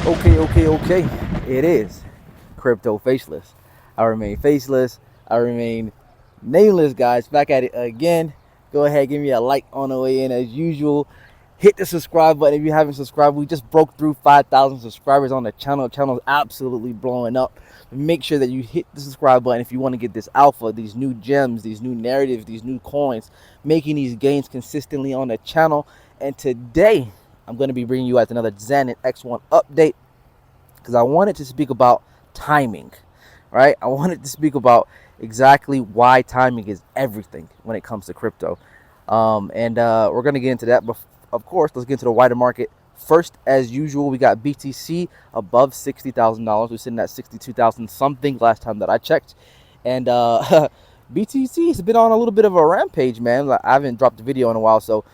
Okay. It is Crypto Faceless. I remain faceless. I remain nameless, guys. Back at it again. Go ahead, give me a like on the way in as usual. Hit the subscribe button if you haven't subscribed. We just broke through 5,000 subscribers on the channel. The channel is absolutely blowing up. Make sure that you hit the subscribe button if you want to get this alpha, these new gems, these new narratives, these new coins, making these gains consistently on the channel. And today, I'm going to be bringing you guys another Zen and X1 update because I wanted to speak about timing, right? I wanted to speak about exactly why timing is everything when it comes to crypto. We're going to get into that. But of course, let's get into the wider market. First, as usual, we got BTC above $60,000. We're sitting at 62,000 something last time that I checked. And BTC has been on a little bit of a rampage, man. I haven't dropped a video in a while, so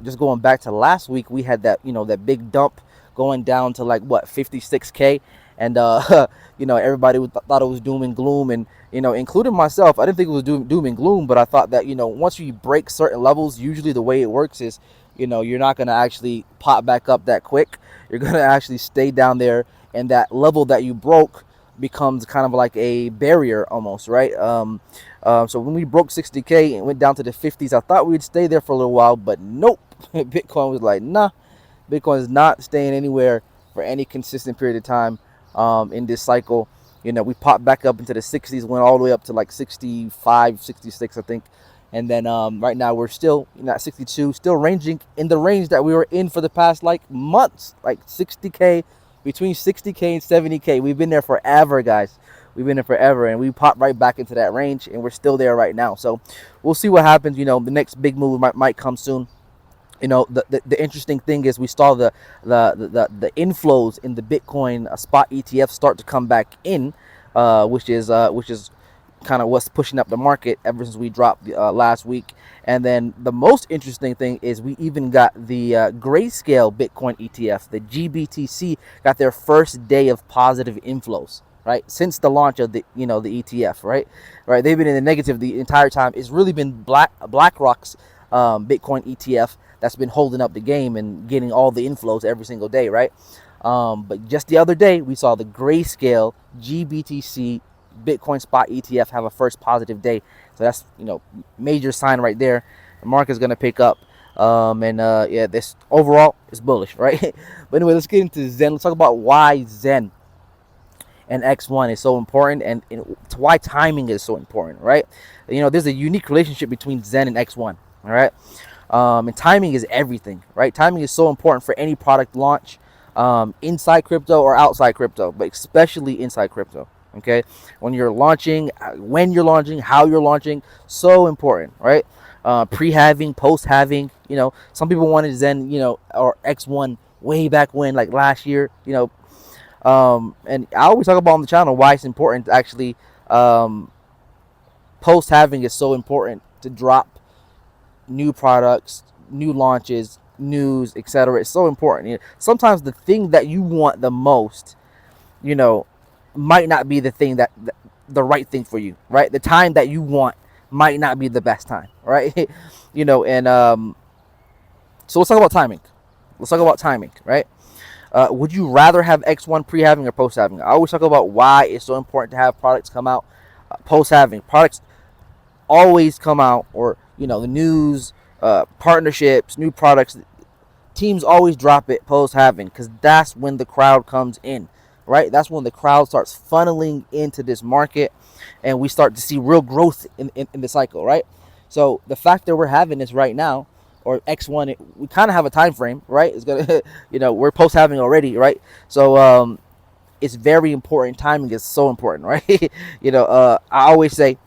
just going back to last week, we had that, that big dump going down to like what, 56K, and everybody thought it was doom and gloom, and including myself. I didn't think it was doom and gloom, but I thought that once you break certain levels, usually the way it works is you're not going to actually pop back up that quick. You're going to actually stay down there, and that level that you broke becomes kind of like a barrier almost, right? So when we broke 60K and went down to the 50s, I thought we'd stay there for a little while, but nope. Bitcoin was like, nah, Bitcoin is not staying anywhere for any consistent period of time in this cycle. We popped back up into the 60s, went all the way up to like 65, 66, I think. And then right now we're still at 62, still ranging in the range that we were in for the past like months, like 60K, between 60K and 70K. We've been there forever, guys. We've been there forever, and we popped right back into that range, and we're still there right now. So we'll see what happens. The next big move might come soon. The interesting thing is we saw the inflows in the Bitcoin spot ETF start to come back in, which is kind of what's pushing up the market ever since we dropped last week. And then the most interesting thing is we even got the Grayscale Bitcoin ETF, the GBTC, got their first day of positive inflows, right, since the launch of the the ETF, right. They've been in the negative the entire time. It's really been BlackRock's Bitcoin ETF that's been holding up the game and getting all the inflows every single day, right? But just the other day, we saw the Grayscale GBTC Bitcoin spot ETF have a first positive day. So that's, major sign right there. The market's going to pick up. This overall is bullish, right? But anyway, let's get into Zen. Let's talk about why Zen and X1 is so important, and why timing is so important, right? There's a unique relationship between Zen and X1, all right? And timing is everything, right? Timing is so important for any product launch, inside crypto or outside crypto, but especially inside crypto. Okay, when you're launching, how you're launching, so important, right? Pre-halving, post-halving. Some people wanted Zen, or X1 way back when, like last year. And I always talk about on the channel why it's important to actually post-halving is so important to drop new products, new launches, news, etc. It's so important. Sometimes the thing that you want the most, might not be the thing that the right thing for you, right? The time that you want might not be the best time, right? So let's talk about timing. Right? Would you rather have X1 pre-halving or post-halving? I always talk about why it's so important to have products come out post-halving. Products always come out, or the news, partnerships, new products. Teams always drop it post-halving because that's when the crowd comes in, right? That's when the crowd starts funneling into this market, and we start to see real growth in the cycle, right? So the fact that we're having this right now, or X1, we kind of have a time frame, right? It's gonna, we're post-halving already, right? So it's very important. Timing is so important, right? I always say,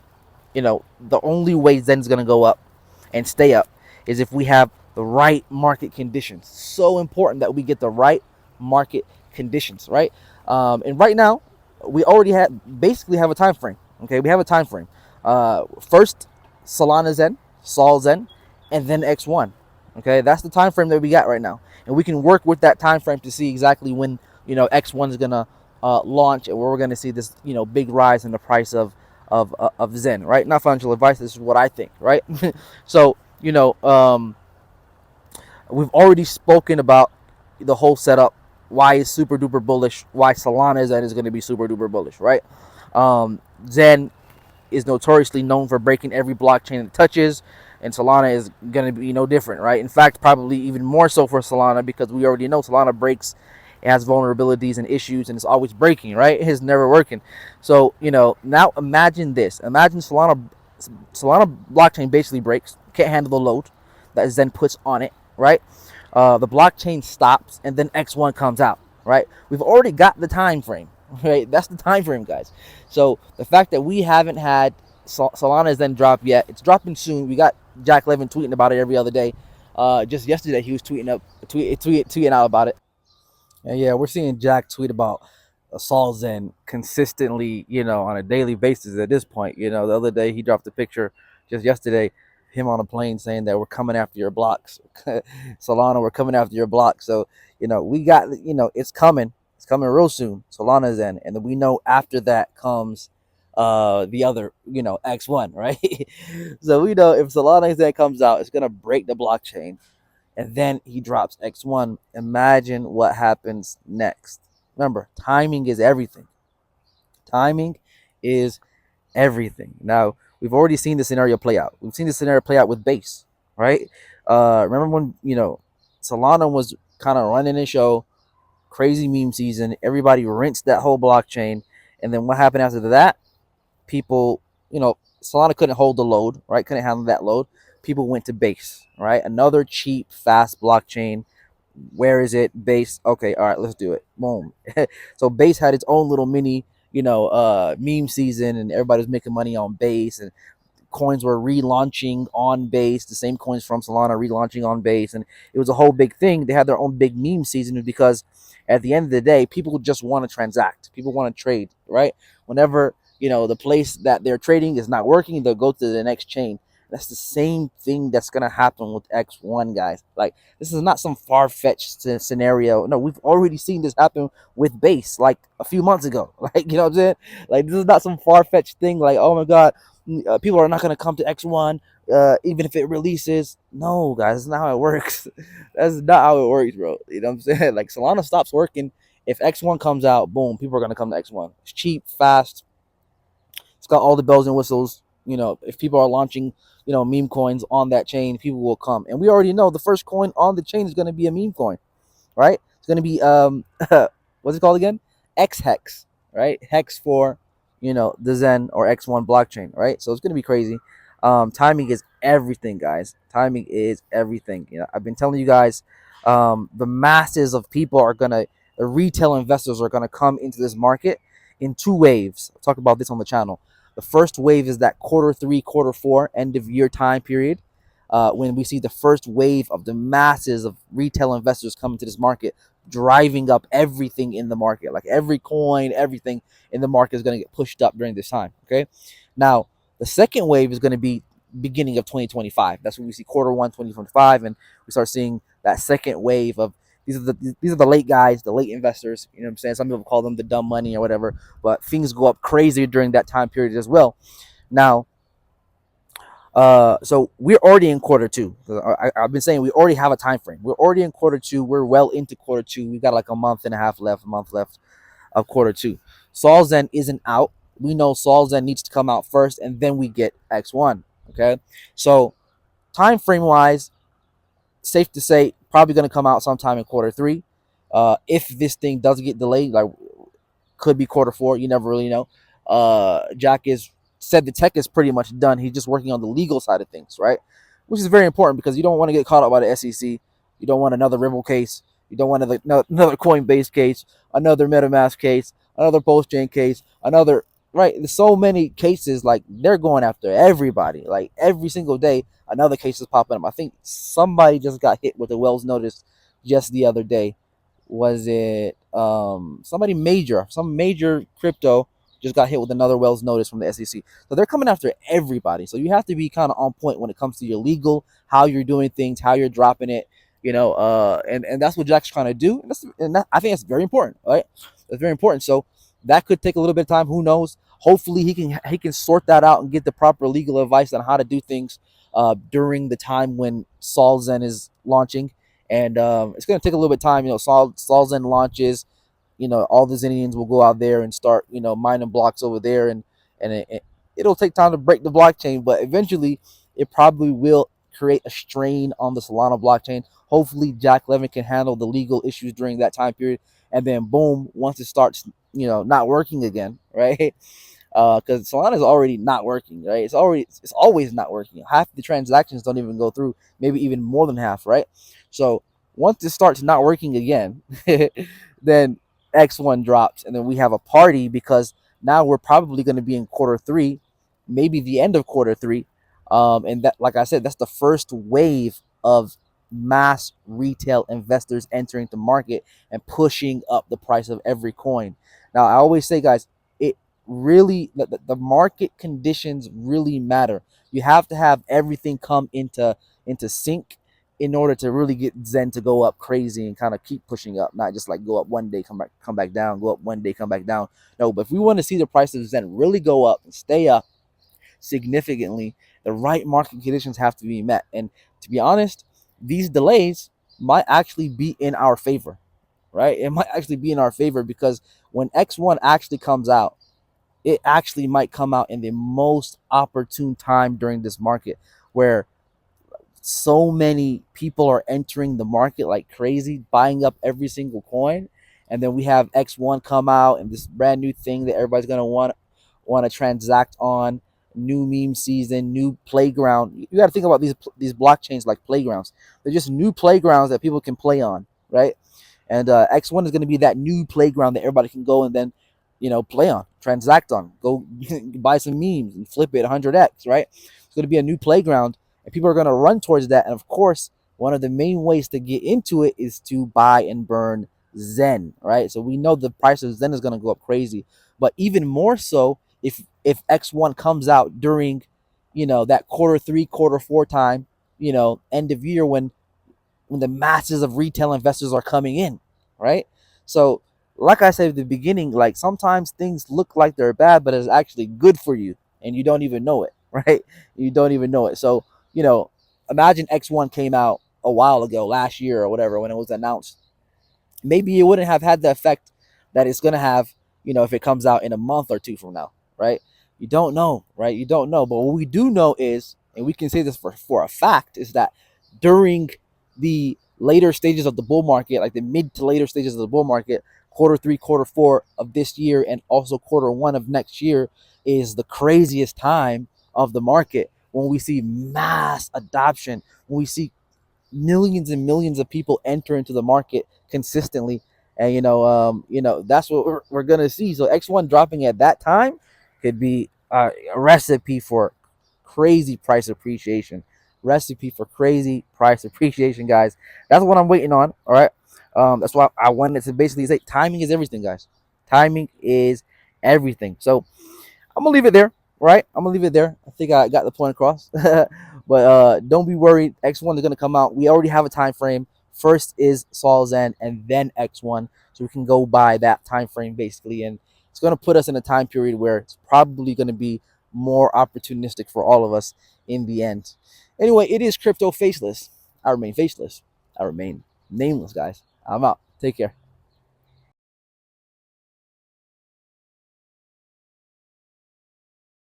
the only way Zen's gonna go up and stay up is if we have the right market conditions. So important that we get the right market conditions, right? And right now, we already basically have a time frame. Okay, we have a time frame. First, Solana Zen, Sol Zen, and then X1. Okay, that's the time frame that we got right now, and we can work with that time frame to see exactly when X1 is gonna launch, and we're gonna see this big rise in the price of Zen. Right? Not financial advice. This is what I think. Right? So we've already spoken about the whole setup why is super duper bullish, why Solana Zen is going to be super duper bullish, right? Zen is notoriously known for breaking every blockchain it touches, and Solana is going to be no different, right? In fact, probably even more so for Solana, because we already know Solana breaks, it has vulnerabilities and issues, and it's always breaking, right? It's never working. So, now imagine this. Imagine Solana blockchain basically breaks, can't handle the load that Zen puts on it, right? The blockchain stops, and then X1 comes out, right? We've already got the time frame, right? That's the time frame, guys. So the fact that we haven't had Solana Zen drop yet, it's dropping soon. We got Jack Levin tweeting about it every other day. Just yesterday, he was tweeting out about it. And yeah, we're seeing Jack tweet about Sol Zen consistently, on a daily basis at this point. The other day he dropped a picture just yesterday, him on a plane saying that we're coming after your blocks. Solana, we're coming after your blocks. So, we got, it's coming. It's coming real soon. Solana Zen. And then we know after that comes the other, X1, right? So we know if Solana Zen comes out, it's gonna break the blockchain, and then he drops X1. Imagine what happens next. Remember, timing is everything. Timing is everything. Now, we've already seen the scenario play out. We've seen the scenario play out with Base, right? Remember when, Solana was kind of running a show, crazy meme season, everybody rinsed that whole blockchain, and then what happened after that? People, Solana couldn't hold the load, right? Couldn't handle that load. People went to Base, right? Another cheap, fast blockchain. Where is it? Base. Okay, all right, let's do it. Boom. So Base had its own little mini, meme season, and everybody was making money on Base, and coins were relaunching on Base. The same coins from Solana relaunching on Base, and it was a whole big thing. They had their own big meme season because at the end of the day, people just want to transact. People want to trade, right? Whenever the place that they're trading is not working, they'll go to the next chain. That's the same thing that's gonna happen with X1, guys. Like, this is not some far-fetched scenario. No, we've already seen this happen with Base like a few months ago. Like, you know what I'm saying? Like, this is not some far-fetched thing. Like, oh my God, people are not gonna come to X1 even if it releases. No, guys, that's not how it works. That's not how it works, bro. You know what I'm saying? Like, Solana stops working if X1 comes out. Boom, people are gonna come to X1. It's cheap, fast. It's got all the bells and whistles. If people are launching, meme coins on that chain, people will come. And we already know the first coin on the chain is going to be a meme coin, right? It's going to be, what's it called again? X Hex, right? Hex for, the Zen or X1 blockchain, right? So it's going to be crazy. Timing is everything, guys. Timing is everything. I've been telling you guys, the masses of people the retail investors are going to come into this market in two waves. I'll talk about this on the channel. The first wave is that Q3, Q4, end of year time period, when we see the first wave of the masses of retail investors coming to this market, driving up everything in the market. Like every coin, everything in the market is going to get pushed up during this time. Okay. Now, the second wave is going to be beginning of 2025. That's when we see Q1 2025, and we start seeing that second wave of these are the late guys, the late investors. You know what I'm saying? Some people call them the dumb money or whatever, but things go up crazy during that time period as well. Now, so we're already in Q2. I've been saying we already have a time frame. We're already in Q2. We're well into Q2. We've got like a month and a half left, of Q2. Sol Zen isn't out. We know Sol Zen needs to come out first, and then we get X1. Okay, so time frame wise, safe to say probably going to come out sometime in Q3. If this thing does get delayed, like could be Q4, you never really know. Jack is said the tech is pretty much done. He's just working on the legal side of things, right? Which is very important because you don't want to get caught up by the SEC. You don't want another Ripple case. You don't want another Coinbase case, another MetaMask case, another Postchain case, another, right? There's so many cases, like they're going after everybody. Like every single day, another case is popping up. I think somebody just got hit with a Wells notice just the other day. Was it some major crypto just got hit with another Wells notice from the SEC. So they're coming after everybody. So you have to be kind of on point when it comes to your legal, how you're doing things, how you're dropping it, and that's what Jack's trying to do. And I think that's very important, right? That's very important. So that could take a little bit of time. Who knows? Hopefully he can sort that out and get the proper legal advice on how to do things during the time when Sol Zen is launching. And it's going to take a little bit of time. Sol Zen launches. All the Zenians will go out there and start mining blocks over there, and it'll take time to break the blockchain, but eventually it probably will create a strain on the Solana blockchain. Hopefully Jack Levin can handle the legal issues during that time period, and then boom, once it starts not working again, right? Because Solana is already not working, right? It's always not working. Half the transactions don't even go through, maybe even more than half, right? So once it starts not working again, then X1 drops, and then we have a party because now we're probably going to be in quarter three, maybe the end of quarter three, and that, like I said, that's the first wave of mass retail investors entering the market and pushing up the price of every coin. Now, I always say, guys, it really the market conditions really matter. You have to have everything come into sync in order to really get Zen to go up crazy and kind of keep pushing up, not just like go up one day, come back down, go up one day, come back down. No, but if we want to see the price of Zen really go up and stay up significantly, the right market conditions have to be met. And to be honest, these delays might actually be in our favor, right? It might actually be in our favor because when X1 actually comes out, it actually might come out in the most opportune time during this market where so many people are entering the market like crazy, buying up every single coin. And then we have X1 come out and this brand new thing that everybody's gonna want to transact on. New meme season, new playground. You got to think about these blockchains like playgrounds. They're just new playgrounds that people can play on, right? And X1 is going to be that new playground that everybody can go and then play on, transact on, go buy some memes and flip it 100x, right? It's going to be a new playground, and people are going to run towards that. And of course, one of the main ways to get into it is to buy and burn Zen, right? So we know the price of Zen is going to go up crazy, but even more so if X1 comes out during that quarter three, quarter four time, end of year when the masses of retail investors are coming in, right? So, like I said at the beginning, like sometimes things look like they're bad, but it's actually good for you, and you don't even know it, right? You don't even know it. So, you know, imagine X1 came out a while ago, last year or whatever, when it was announced. Maybe it wouldn't have had the effect that it's gonna have, if it comes out in a month or two from now, right? You don't know, right? You don't know. But what we do know is, and we can say this for a fact, is that during the later stages of the bull market, like the mid to later stages of the bull market, quarter three, quarter four of this year, and also quarter one of next year, is the craziest time of the market when we see mass adoption, when we see millions and millions of people enter into the market consistently. And that's what we're gonna see. So X1 dropping at that time could be a recipe for crazy price appreciation. Recipe for crazy price appreciation, guys. That's what I'm waiting on. All right. That's why I wanted to basically say timing is everything, guys. Timing is everything. So I'm gonna leave it there, right? I'm gonna leave it there. I think I got the point across. But don't be worried. X1 is gonna come out. We already have a time frame. First is Sol Zen and then X1, so we can go by that time frame basically, and it's gonna put us in a time period where it's probably gonna be more opportunistic for all of us in the end. Anyway, it is Crypto Faceless. I remain faceless. I remain nameless, guys. I'm out. Take care.